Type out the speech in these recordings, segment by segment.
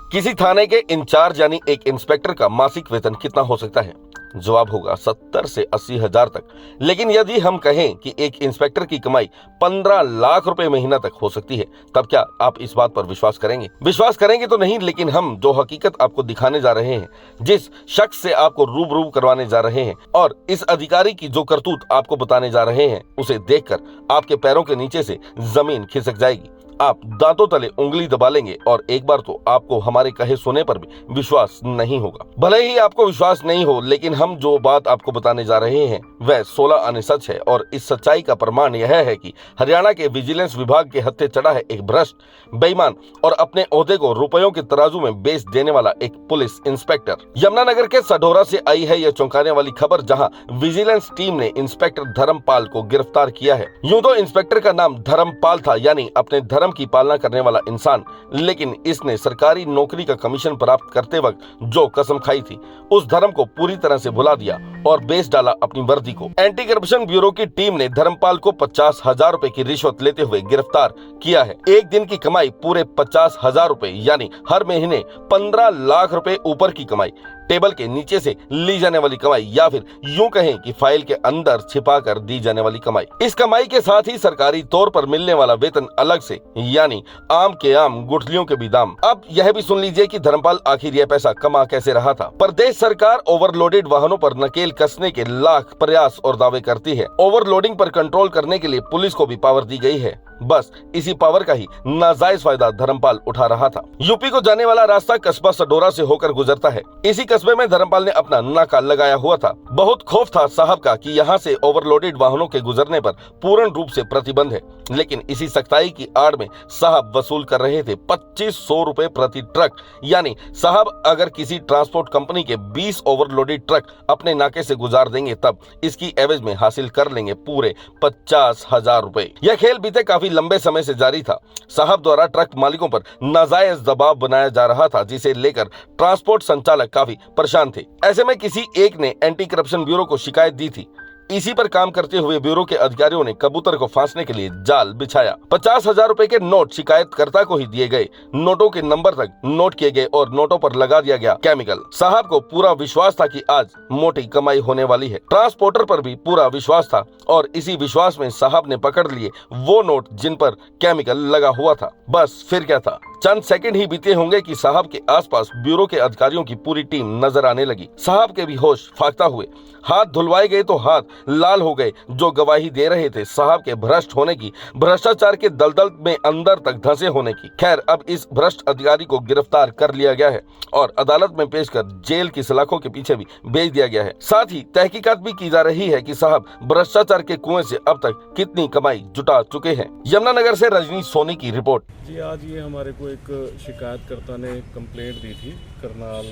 किसी थाने के इंचार्ज यानी एक इंस्पेक्टर का मासिक वेतन कितना हो सकता है? जवाब होगा 70 से 80 हजार तक। लेकिन यदि हम कहें कि एक इंस्पेक्टर की कमाई 15 लाख रुपए महीना तक हो सकती है, तब क्या आप इस बात पर विश्वास करेंगे? विश्वास करेंगे तो नहीं, लेकिन हम जो हकीकत आपको दिखाने जा रहे हैं, जिस शख्स से आपको रूबरू करवाने जा रहे हैं और इस अधिकारी की जो करतूत आपको बताने जा रहे हैं, उसे देखकर आपके पैरों के नीचे से जमीन खिसक जाएगी। आप दांतों तले उंगली दबा लेंगे और एक बार तो आपको हमारे कहे सुने पर भी विश्वास नहीं होगा। भले ही आपको विश्वास नहीं हो, लेकिन हम जो बात आपको बताने जा रहे हैं वह 16 आने सच है और इस सच्चाई का प्रमाण यह है कि हरियाणा के विजिलेंस विभाग के हत्थे चढ़ा है एक भ्रष्ट, बेईमान और अपने ओहदे को रुपयों के तराजू में बेच देने वाला एक पुलिस इंस्पेक्टर। यमुनानगर के सढौरा से आई है यह चौंकाने वाली खबर, जहां विजिलेंस टीम ने इंस्पेक्टर धर्मपाल को गिरफ्तार किया है। यूं तो इंस्पेक्टर का नाम धर्मपाल था, यानी अपने धर्म की पालना करने वाला इंसान, लेकिन इसने सरकारी नौकरी का कमीशन प्राप्त करते वक्त जो कसम खाई थी, उस धर्म को पूरी तरह से भुला दिया और बेच डाला अपनी वर्दी को। एंटी करप्शन ब्यूरो की टीम ने धर्मपाल को 50 हजार रुपए की रिश्वत लेते हुए गिरफ्तार किया है। एक दिन की कमाई पूरे 50 हजार रुपए, यानी हर महीने 15 लाख रुपए ऊपर की कमाई, टेबल के नीचे से ली जाने वाली कमाई, या फिर यूं कहें कि फाइल के अंदर छिपा कर दी जाने वाली कमाई। इस कमाई के साथ ही सरकारी तौर पर मिलने वाला वेतन अलग से, यानी आम के आम गुठलियों के भी दाम। अब यह भी सुन लीजिए कि धर्मपाल आखिर यह पैसा कमा कैसे रहा था। प्रदेश सरकार ओवरलोडेड वाहनों पर नकेल कसने के लाख प्रयास और दावे करती है। ओवरलोडिंग पर कंट्रोल करने के लिए पुलिस को भी पावर दी गई है। बस इसी पावर का ही नाजायज फायदा धर्मपाल उठा रहा था। यूपी को जाने वाला रास्ता कस्बा सढौरा से होकर गुजरता है। इसी कस्बे में धर्मपाल ने अपना नाका लगाया हुआ था। बहुत खौफ था साहब का कि यहाँ से ओवरलोडेड वाहनों के गुजरने पर पूर्ण रूप से प्रतिबंध है, लेकिन इसी सख्ताई की आड़ में साहब वसूल कर रहे थे 2500 रुपए प्रति ट्रक। यानी साहब अगर किसी ट्रांसपोर्ट कंपनी के 20 ओवरलोडेड ट्रक अपने नाके से गुजार देंगे, तब इसकी एवज में हासिल कर लेंगे पूरे 50 हजार रुपए। यह खेल बीते काफी लंबे समय से जारी था। साहब द्वारा ट्रक मालिकों पर नाजायज दबाव बनाया जा रहा था, जिसे लेकर ट्रांसपोर्ट संचालक काफी परेशान थे। ऐसे में किसी एक ने एंटी करप्शन ब्यूरो को शिकायत दी थी। इसी पर काम करते हुए ब्यूरो के अधिकारियों ने कबूतर को फांसने के लिए जाल बिछाया। 50 हजार रुपए के नोट शिकायतकर्ता को ही दिए गए, नोटों के नंबर तक नोट किए गए और नोटों पर लगा दिया गया केमिकल। साहब को पूरा विश्वास था कि आज मोटी कमाई होने वाली है। ट्रांसपोर्टर पर भी पूरा विश्वास था और इसी विश्वास में साहब ने पकड़ लिए वो नोट जिन पर केमिकल लगा हुआ था। बस फिर क्या था, चंद सेकंड ही बीते होंगे कि साहब के आसपास ब्यूरो के अधिकारियों की पूरी टीम नजर आने लगी। साहब के भी होश फाख्ता हुए, हाथ धुलवाए गए तो हाथ लाल हो गए, जो गवाही दे रहे थे साहब के भ्रष्ट होने की, भ्रष्टाचार के दलदल में अंदर तक धंसे होने की। खैर, अब इस भ्रष्ट अधिकारी को गिरफ्तार कर लिया गया है और अदालत में पेश कर जेल की सलाखों के पीछे भी भेज दिया गया है। साथ ही तहकीकात भी की जा रही है कि साहब भ्रष्टाचार के कुएं से अब तक कितनी कमाई जुटा चुके हैं। यमुनानगर से रजनी सोनी की रिपोर्ट। जी, आज ये हमारे को एक शिकायतकर्ता ने कंप्लेंट दी थी करनाल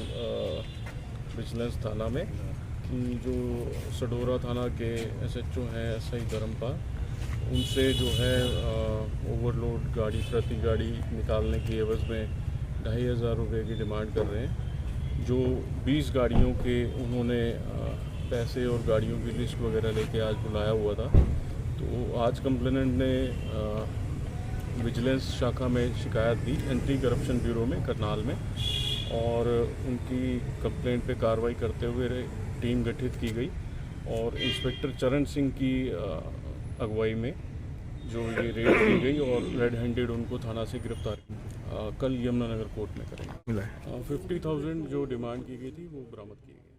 विजिलेंस थाना में कि जो सढौरा थाना के SHO हैं SI धर्मपाल, उनसे जो है ओवरलोड गाड़ी प्रति गाड़ी निकालने की एवज में 2500 रुपये की डिमांड कर रहे हैं। जो 20 गाड़ियों के उन्होंने पैसे और गाड़ियों की लिस्ट वगैरह लेके आज बुलाया हुआ था। तो आज कंप्लेनेंट ने विजिलेंस शाखा में शिकायत दी एंटी करप्शन ब्यूरो में करनाल में, और उनकी कंप्लेंट पे कार्रवाई करते हुए टीम गठित की गई और इंस्पेक्टर चरण सिंह की अगुवाई में जो ये रेड की गई और रेड हैंडेड उनको थाना से गिरफ्तार कल यमुनानगर कोर्ट में करेंगे। 50,000 जो डिमांड की गई थी वो बरामद की गई।